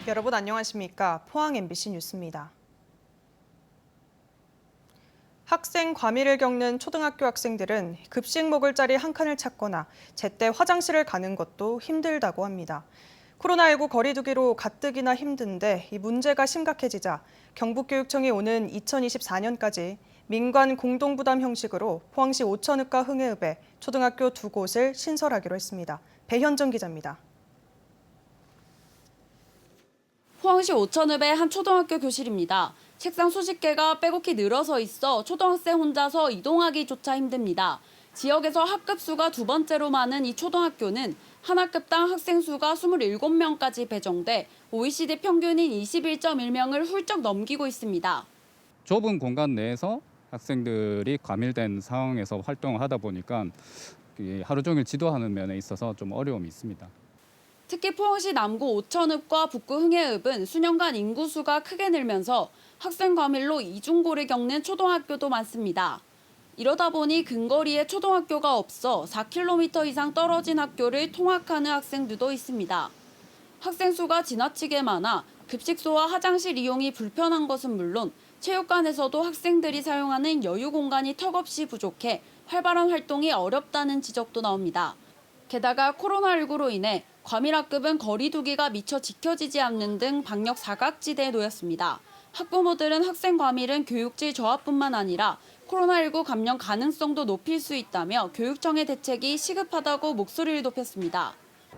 여러분 안녕하십니까? 포항 MBC 뉴스입니다. 학생 과밀을 겪는 초등학교 학생들은 급식 먹을 자리 한 칸을 찾거나 제때 화장실을 가는 것도 힘들다고 합니다. 코로나19 거리두기로 가뜩이나 힘든데 이 문제가 심각해지자 경북교육청이 오는 2024년까지 민관 공동부담 형식으로 포항시 오천읍과 흥해읍에 초등학교 2곳을 신설하기로 했습니다. 배현정 기자입니다. 포항시 오천읍의 한 초등학교 교실입니다. 책상 수십 개가 빼곡히 늘어서 있어 초등학생 혼자서 이동하기조차 힘듭니다. 지역에서 학급 수가 두 번째로 많은 이 초등학교는 한 학급당 학생 수가 27명까지 배정돼 OECD 평균인 21.1명을 훌쩍 넘기고 있습니다. 좁은 공간 내에서 학생들이 과밀된 상황에서 활동을 하다 보니까 하루 종일 지도하는 면에 있어서 좀 어려움이 있습니다. 특히 포항시 남구 오천읍과 북구 흥해읍은 수년간 인구수가 크게 늘면서 학생 과밀로 이중고를 겪는 초등학교도 많습니다. 이러다 보니 근거리에 초등학교가 없어 4km 이상 떨어진 학교를 통학하는 학생들도 있습니다. 학생 수가 지나치게 많아 급식소와 화장실 이용이 불편한 것은 물론 체육관에서도 학생들이 사용하는 여유 공간이 턱없이 부족해 활발한 활동이 어렵다는 지적도 나옵니다. 게다가 코로나19로 인해 과밀학급은 거리두기가 미처 지켜지지 않는 등 방역 사각지대에 놓였습니다. 학부모들은 학생 과밀은 교육질 저하뿐만 아니라 코로나19 감염 가능성도 높일 수 있다며 교육청의 대책이 시급하다고 목소리를 높였습니다.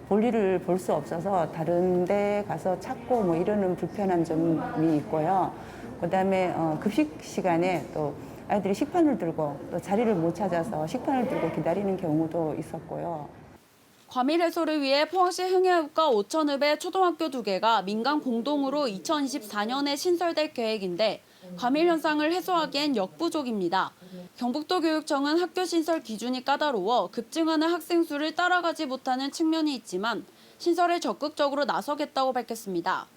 볼일을 볼 수 없어서 다른 데 가서 찾고 뭐 이러는 불편한 점이 있고요. 그다음에 급식 시간에 또 아이들이 식판을 들고 또 자리를 못 찾아서 식판을 들고 기다리는 경우도 있었고요. 과밀 해소를 위해 포항시 흥해읍과 오천읍의 초등학교 2개가 민간 공동으로 2024년에 신설될 계획인데 과밀 현상을 해소하기엔 역부족입니다. 경북도 교육청은 학교 신설 기준이 까다로워 급증하는 학생 수를 따라가지 못하는 측면이 있지만 신설에 적극적으로 나서겠다고 밝혔습니다.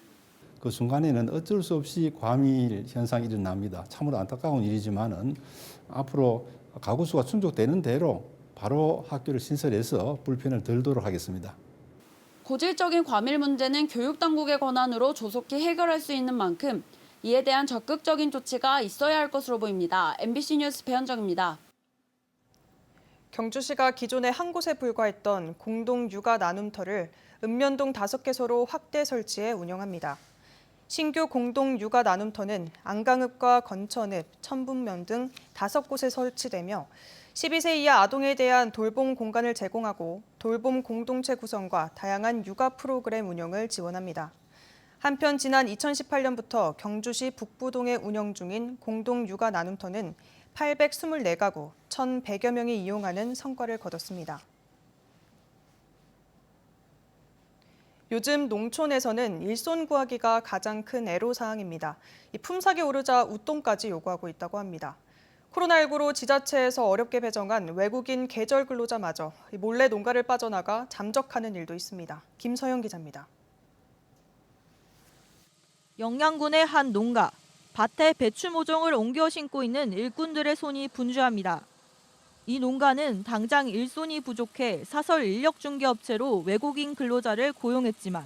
그 순간에는 어쩔 수 없이 과밀 현상이 일어납니다. 참으로 안타까운 일이지만은 앞으로 가구 수가 충족되는 대로 바로 학교를 신설해서 불편을 덜도록 하겠습니다. 고질적인 과밀 문제는 교육당국의 권한으로 조속히 해결할 수 있는 만큼 이에 대한 적극적인 조치가 있어야 할 것으로 보입니다. MBC 뉴스 배현정입니다. 경주시가 기존에 한 곳에 불과했던 공동 육아 나눔터를 읍면동 5개소로 확대 설치해 운영합니다. 신규 공동 육아 나눔터는 안강읍과 건천읍, 천북면 등 5곳에 설치되며 12세 이하 아동에 대한 돌봄 공간을 제공하고 돌봄 공동체 구성과 다양한 육아 프로그램 운영을 지원합니다. 한편 지난 2018년부터 경주시 북부동에 운영 중인 공동 육아 나눔터는 824가구, 1,100여 명이 이용하는 성과를 거뒀습니다. 요즘 농촌에서는 일손 구하기가 가장 큰 애로사항입니다. 품삯이 오르자 웃돈까지 요구하고 있다고 합니다. 코로나19로 지자체에서 어렵게 배정한 외국인 계절 근로자마저 몰래 농가를 빠져나가 잠적하는 일도 있습니다. 김서영 기자입니다. 영양군의 한 농가, 밭에 배추 모종을 옮겨 심고 있는 일꾼들의 손이 분주합니다. 이 농가는 당장 일손이 부족해 사설 인력중개업체로 외국인 근로자를 고용했지만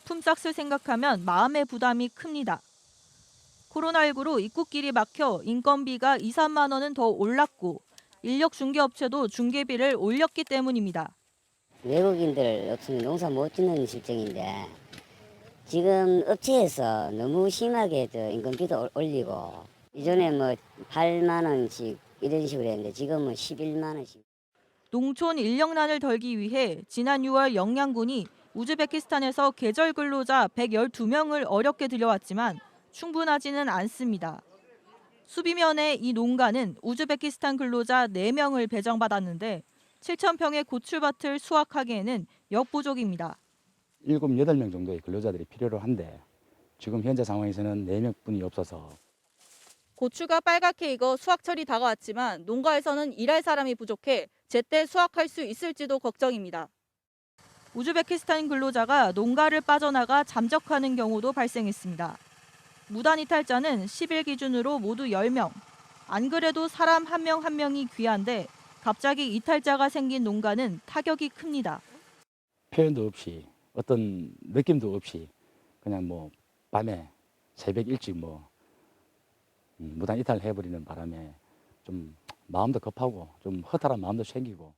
품삯을 생각하면 마음의 부담이 큽니다. 코로나19로 입국길이 막혀 인건비가 2, 3만 원은 더 올랐고 인력중개업체도 중개비를 올렸기 때문입니다. 외국인들 없으면 농사 못 짓는 실정인데 지금 업체에서 너무 심하게 인건비도 올리고 이전에 뭐 8만 원씩 이런 식으로 했는데 지금은 11만 원씩. 농촌 인력난을 덜기 위해 지난 6월 영양군이 우즈베키스탄에서 계절 근로자 112명을 어렵게 들여왔지만 충분하지는 않습니다. 수비면에 이 농가는 우즈베키스탄 근로자 4명을 배정받았는데 7,000평의 고추밭을 수확하기에는 역부족입니다. 7, 8명 정도의 근로자들이 필요로 한데 지금 현재 상황에서는 4명뿐이 없어서 고추가 빨갛게 익어 수확철이 다가왔지만 농가에서는 일할 사람이 부족해 제때 수확할 수 있을지도 걱정입니다. 우즈베키스탄 근로자가 농가를 빠져나가 잠적하는 경우도 발생했습니다. 무단 이탈자는 10일 기준으로 모두 10명. 안 그래도 사람 한 명 한 명이 귀한데 갑자기 이탈자가 생긴 농가는 타격이 큽니다. 표현도 없이 어떤 느낌도 없이 그냥 뭐 밤에 새벽 일찍 뭐 무단 이탈해버리는 바람에 좀 마음도 급하고 좀 허탈한 마음도 생기고.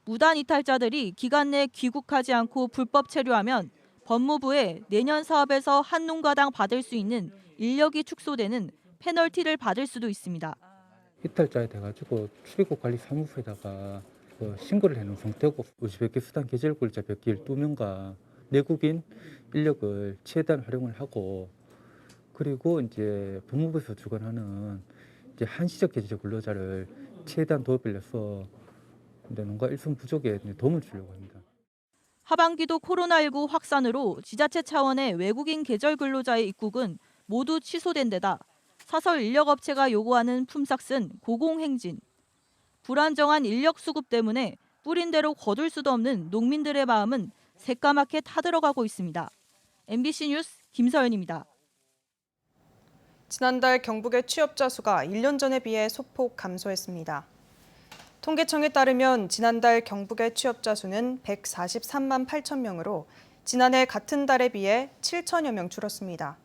무단 이탈자들이 기간 내 귀국하지 않고 불법 체류하면 법무부에 내년 사업에서 한 농가당 받을 수 있는 인력이 축소되는 페널티를 받을 수도 있습니다. 이탈자에 돼가지고 출입국 관리 사무소에다가 신고를 해놓은 상태고 우즈베키스탄 계절글자 벽길 2명과 내국인 인력을 최대한 활용을 하고 그리고 이제 법무부에서 주관하는 이제 한시적 계절 근로자를 최대한 도입해서 농가 일손 부족에 도움을 주려고 합니다. 하반기도 코로나19 확산으로 지자체 차원의 외국인 계절 근로자의 입국은 모두 취소된 데다 사설 인력업체가 요구하는 품삯은 고공행진. 불안정한 인력 수급 때문에 뿌린 대로 거둘 수도 없는 농민들의 마음은 새까맣게 타들어가고 있습니다. MBC 뉴스 김서연입니다. 지난달 경북의 취업자 수가 1년 전에 비해 소폭 감소했습니다. 통계청에 따르면 지난달 경북의 취업자 수는 143만 8천 명으로 지난해 같은 달에 비해 7천여 명 줄었습니다.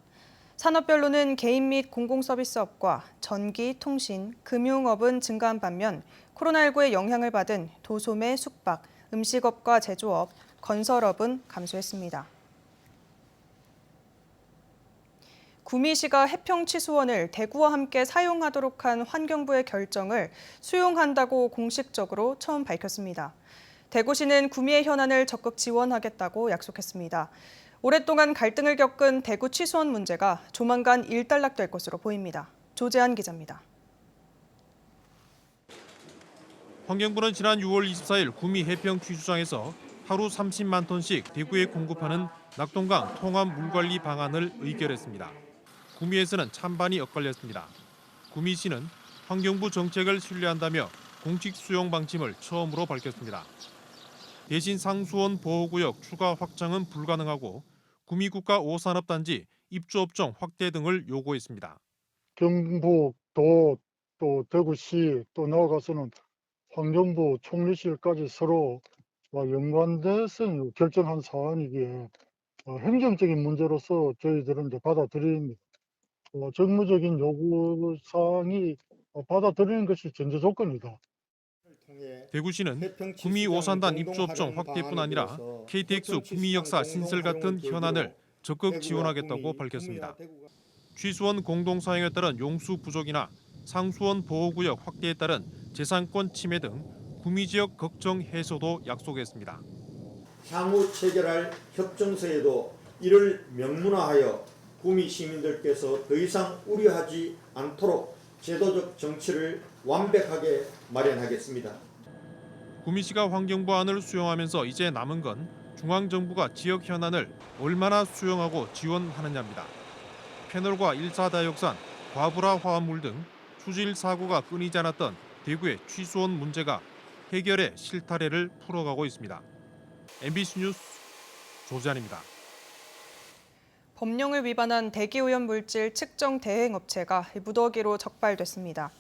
산업별로는 개인 및 공공서비스업과 전기, 통신, 금융업은 증가한 반면 코로나19의 영향을 받은 도소매, 숙박, 음식업과 제조업, 건설업은 감소했습니다. 구미시가 해평취수원을 대구와 함께 사용하도록 한 환경부의 결정을 수용한다고 공식적으로 처음 밝혔습니다. 대구시는 구미의 현안을 적극 지원하겠다고 약속했습니다. 오랫동안 갈등을 겪은 대구 취수원 문제가 조만간 일단락될 것으로 보입니다. 조재한 기자입니다. 환경부는 지난 6월 24일 구미 해평취수장에서 하루 30만 톤씩 대구에 공급하는 낙동강 통합 물관리 방안을 의결했습니다. 구미에서는 찬반이 엇갈렸습니다. 구미시는 환경부 정책을 신뢰한다며 공식 수용 방침을 처음으로 밝혔습니다. 대신 상수원 보호구역 추가 확장은 불가능하고 구미국가 5산업단지 입주업종 확대 등을 요구했습니다. 경북도 또 대구시 또 나아가서는 환경부 총리실까지 서로 연관돼서 결정한 사안이기에 행정적인 문제로서 저희들은 이제 받아들입니다. 정무적인 요구사항이 받아들이는 것이 전제 조건이다. 대구시는 구미 오산단 입주업종 확대뿐 아니라 KTX 구미 역사 신설 같은 현안을 적극 지원하겠다고 밝혔습니다. 취수원 공동사용에 따른 용수 부족이나 상수원 보호구역 확대에 따른 재산권 침해 등 구미 지역 걱정 해소도 약속했습니다. 향후 체결할 협정서에도 이를 명문화하여 구미 시민들께서 더 이상 우려하지 않도록 제도적 정치를 완벽하게 마련하겠습니다. 구미시가 환경부안을 수용하면서 이제 남은 건 중앙정부가 지역 현안을 얼마나 수용하고 지원하느냐입니다. 패널과 1차 다육산, 과불화 화합물 등 수질 사고가 끊이지 않았던 대구의 취수원 문제가 해결의 실타래를 풀어가고 있습니다. MBC 뉴스 조재한입니다. 법령을 위반한 대기오염 물질 측정 대행 업체가 무더기로 적발됐습니다.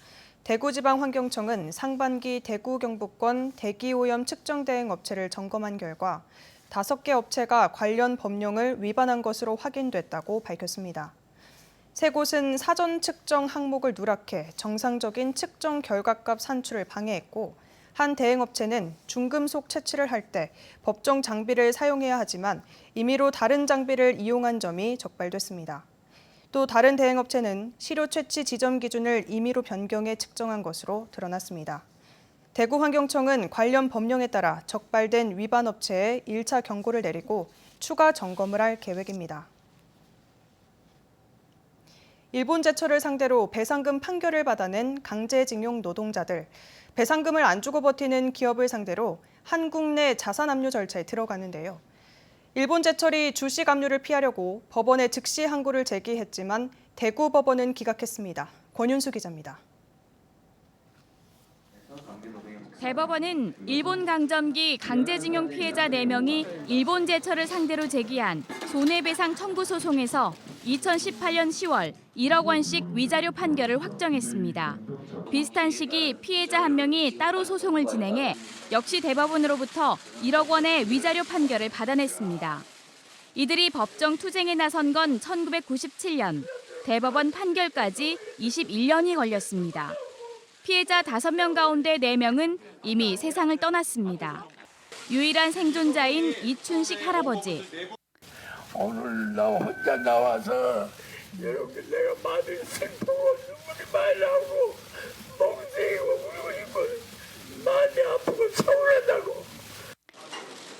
대구지방환경청은 상반기 대구 경북권 대기오염 측정 대행 업체를 점검한 결과 5개 업체가 관련 법령을 위반한 것으로 확인됐다고 밝혔습니다. 세 곳은 사전 측정 항목을 누락해 정상적인 측정 결과값 산출을 방해했고 한 대행업체는 중금속 채취를 할 때 법정 장비를 사용해야 하지만 임의로 다른 장비를 이용한 점이 적발됐습니다. 또 다른 대행업체는 시료 채취 지점 기준을 임의로 변경해 측정한 것으로 드러났습니다. 대구환경청은 관련 법령에 따라 적발된 위반 업체에 1차 경고를 내리고 추가 점검을 할 계획입니다. 일본 제철을 상대로 배상금 판결을 받아낸 강제징용 노동자들, 배상금을 안 주고 버티는 기업을 상대로 한국 내 자산 압류 절차에 들어가는데요. 일본 제철이 주식 압류를 피하려고 법원에 즉시 항고를 제기했지만 대구 법원은 기각했습니다. 권윤수 기자입니다. 대법원은 일본 강점기 강제징용 피해자 4명이 일본 제철을 상대로 제기한 손해배상 청구 소송에서 2018년 10월 1억 원씩 위자료 판결을 확정했습니다. 비슷한 시기 피해자 1명이 따로 소송을 진행해 역시 대법원으로부터 1억 원의 위자료 판결을 받아냈습니다. 이들이 법정 투쟁에 나선 건 1997년, 대법원 판결까지 21년이 걸렸습니다. 피해자 5명 가운데 4명은 이미 세상을 떠났습니다. 유일한 생존자인 이춘식 할아버지. 오늘 나 혼자 나와서 여러분 내가 많이 슬프고 눈물이 많이 나고 멍청이고 울고 싶고 많이 아프고 서운하다고.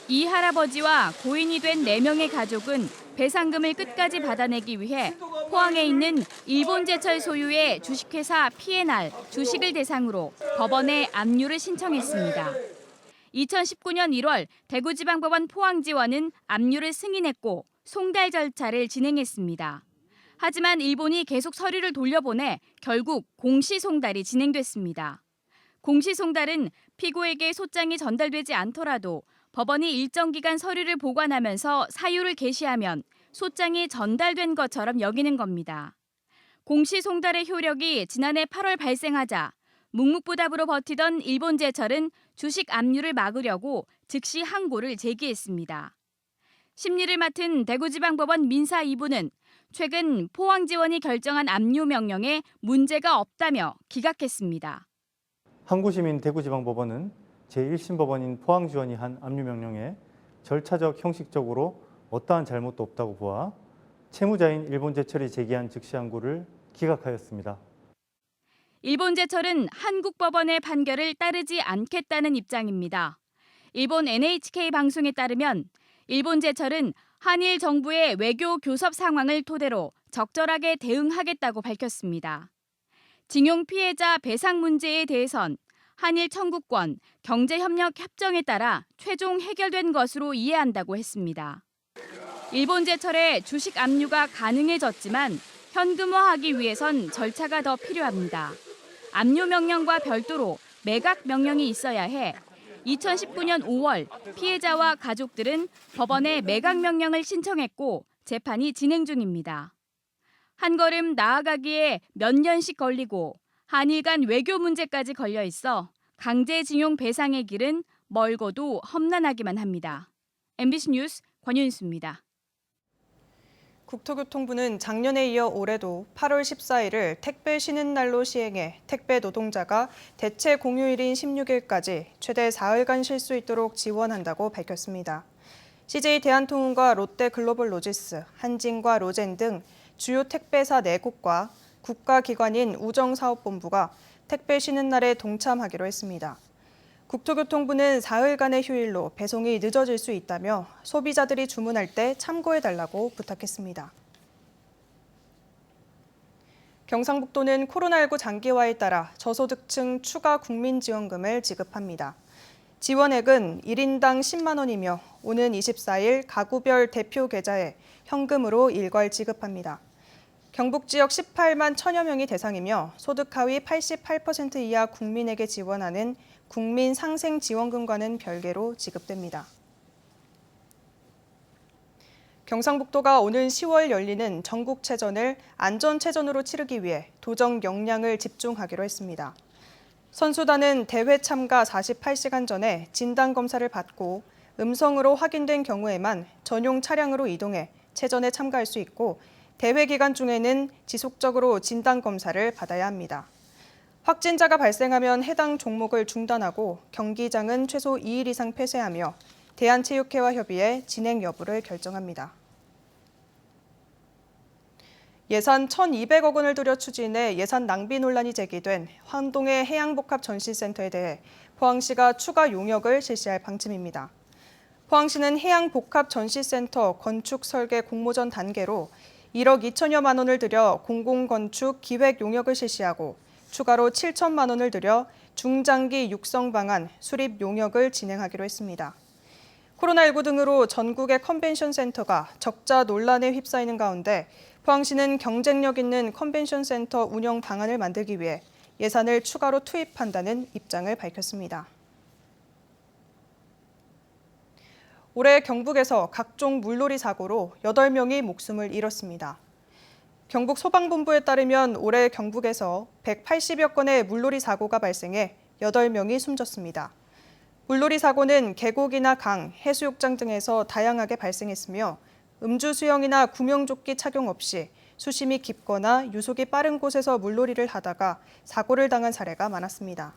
이 할아버지와 고인이 된 4명의 가족은 배상금을 끝까지 받아내기 위해 포항에 있는 일본제철 소유의 주식회사 P&R 주식을 대상으로 법원에 압류를 신청했습니다. 2019년 1월 대구지방법원 포항지원은 압류를 승인했고 송달 절차를 진행했습니다. 하지만 일본이 계속 서류를 돌려보내 결국 공시송달이 진행됐습니다. 공시송달은 피고에게 소장이 전달되지 않더라도 법원이 일정 기간 서류를 보관하면서 사유를 게시하면 소장이 전달된 것처럼 여기는 겁니다. 공시송달의 효력이 지난해 8월 발생하자 묵묵부답으로 버티던 일본제철은 주식 압류를 막으려고 즉시 항고를 제기했습니다. 심리를 맡은 대구지방법원 민사 2부는 최근 포항지원이 결정한 압류 명령에 문제가 없다며 기각했습니다. 항구시민 대구지방법원은 제1심법원인 포항지원이 한 압류 명령에 절차적 형식적으로 어떠한 잘못도 없다고 보아 채무자인 일본제철이 제기한 즉시 항고를 기각하였습니다. 일본제철은 한국법원의 판결을 따르지 않겠다는 입장입니다. 일본 NHK 방송에 따르면 일본제철은 한일 정부의 외교 교섭 상황을 토대로 적절하게 대응하겠다고 밝혔습니다. 징용 피해자 배상 문제에 대해선 한일 청구권, 경제협력 협정에 따라 최종 해결된 것으로 이해한다고 했습니다. 일본제철의 주식 압류가 가능해졌지만 현금화하기 위해선 절차가 더 필요합니다. 압류 명령과 별도로 매각 명령이 있어야 해 2019년 5월 피해자와 가족들은 법원에 매각 명령을 신청했고 재판이 진행 중입니다. 한 걸음 나아가기에 몇 년씩 걸리고 한일 간 외교 문제까지 걸려 있어 강제징용 배상의 길은 멀고도 험난하기만 합니다. MBC 뉴스 권윤수입니다. 국토교통부는 작년에 이어 올해도 8월 14일을 택배 쉬는 날로 시행해 택배 노동자가 대체 공휴일인 16일까지 최대 4일간 쉴 수 있도록 지원한다고 밝혔습니다. CJ 대한통운과 롯데글로벌로지스, 한진과 로젠 등 주요 택배사 4곳과 국가기관인 우정사업본부가 택배 쉬는 날에 동참하기로 했습니다. 국토교통부는 4일간의 휴일로 배송이 늦어질 수 있다며 소비자들이 주문할 때 참고해달라고 부탁했습니다. 경상북도는 코로나19 장기화에 따라 저소득층 추가 국민지원금을 지급합니다. 지원액은 1인당 10만 원이며 오는 24일 가구별 대표 계좌에 현금으로 일괄 지급합니다. 경북 지역 18만 1천여 명이 대상이며 소득 하위 88% 이하 국민에게 지원하는 국민상생지원금과는 별개로 지급됩니다. 경상북도가 오는 10월 열리는 전국체전을 안전체전으로 치르기 위해 도정 역량을 집중하기로 했습니다. 선수단은 대회 참가 48시간 전에 진단검사를 받고 음성으로 확인된 경우에만 전용 차량으로 이동해 체전에 참가할 수 있고 대회 기간 중에는 지속적으로 진단검사를 받아야 합니다. 확진자가 발생하면 해당 종목을 중단하고 경기장은 최소 2일 이상 폐쇄하며 대한체육회와 협의해 진행 여부를 결정합니다. 예산 1,200억 원을 들여 추진해 예산 낭비 논란이 제기된 황동해 해양복합전시센터에 대해 포항시가 추가 용역을 실시할 방침입니다. 포항시는 해양복합전시센터 건축 설계 공모전 단계로 1억 2천여만 원을 들여 공공건축 기획 용역을 실시하고 추가로 7천만 원을 들여 중장기 육성 방안 수립 용역을 진행하기로 했습니다. 코로나19 등으로 전국의 컨벤션 센터가 적자 논란에 휩싸이는 가운데 포항시는 경쟁력 있는 컨벤션 센터 운영 방안을 만들기 위해 예산을 추가로 투입한다는 입장을 밝혔습니다. 올해 경북에서 각종 물놀이 사고로 8명이 목숨을 잃었습니다. 경북 소방본부에 따르면 올해 경북에서 180여 건의 물놀이 사고가 발생해 8명이 숨졌습니다. 물놀이 사고는 계곡이나 강, 해수욕장 등에서 다양하게 발생했으며 음주 수영이나 구명조끼 착용 없이 수심이 깊거나 유속이 빠른 곳에서 물놀이를 하다가 사고를 당한 사례가 많았습니다.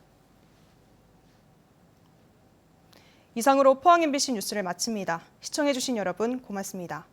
이상으로 포항 MBC 뉴스를 마칩니다. 시청해주신 여러분 고맙습니다.